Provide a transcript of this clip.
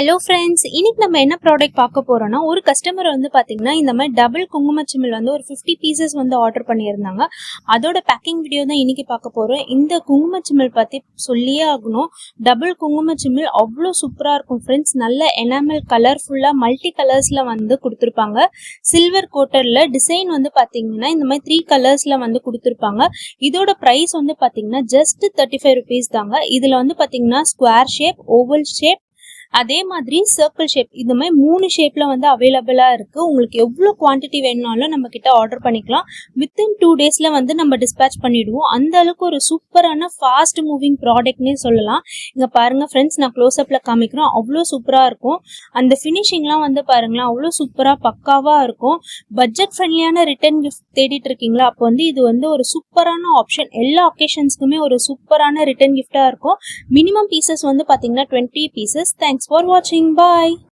Hello friends, இன்னைக்கு நம்ம என்ன ப்ராடக்ட் பார்க்க போறோம்னா, ஒரு கஸ்டமர் வந்து பார்த்தீங்கன்னா இந்த மாதிரி டபுள் குங்குமச்சிமிழ் வந்து ஒரு 50 பீசஸ் வந்து ஆர்டர் பண்ணியிருந்தாங்க. அதோட பேக்கிங் வீடியோ தான் இன்னைக்கு பார்க்க போறோம். இந்த குங்குமச்சிமிழ் பற்றி சொல்லியே ஆகணும். டபுள் குங்குமச்சிமிழ் அவ்வளோ சூப்பராக இருக்கும் ஃப்ரெண்ட்ஸ். நல்ல எனாமல் கலர்ஃபுல்லாக மல்டி கலர்ஸில் வந்து கொடுத்துருப்பாங்க. சில்வர் கோட்டரில் டிசைன் வந்து பார்த்தீங்கன்னா இந்த மாதிரி 3 கலர்ஸில் வந்து கொடுத்துருப்பாங்க. இதோட ப்ரைஸ் வந்து பார்த்தீங்கன்னா ஜஸ்ட் 35 ருபீஸ் தாங்க. இதில் வந்து பார்த்தீங்கன்னா ஸ்கொயர் ஷேப், ஓவல் ஷேப், அதே மாதிரி சர்க்கிள் ஷேப், இந்த மாதிரி 3 ஷேப்ல வந்து அவைலபிளா இருக்கு. உங்களுக்கு எவ்வளோ குவான்டிட்டி வேணும்னாலும் நம்ம கிட்ட ஆர்டர் பண்ணிக்கலாம். வித்தின் 2 டேஸ்ல வந்து நம்ம டிஸ்பேச் பண்ணிடுவோம். அந்த அளவுக்கு ஒரு சூப்பரான ஃபாஸ்ட் மூவிங் ப்ராடக்ட்னே சொல்லலாம். இங்க பாருங்க ஃப்ரெண்ட்ஸ், நான் க்ளோஸ் அப்ல காமிக்கிறோம். அவ்வளோ சூப்பரா இருக்கும். அந்த ஃபினிஷிங்லாம் வந்து பாருங்களேன், அவ்வளோ சூப்பரா பக்காவா இருக்கும். பட்ஜெட் ஃப்ரெண்ட்லியான ரிட்டர்ன் கிஃப்ட் தேடிட்டு இருக்கீங்களா, அப்போ வந்து இது வந்து ஒரு சூப்பரான ஆப்ஷன். எல்லா ஒகேஷன்ஸ்க்குமே ஒரு சூப்பரான ரிட்டர்ன் கிஃப்டா இருக்கும். மினிமம் பீசஸ் வந்து பாத்தீங்கன்னா 20 பீசஸ். தேங்க்ஸ் ஃபார் வாட்சிங். பாய்.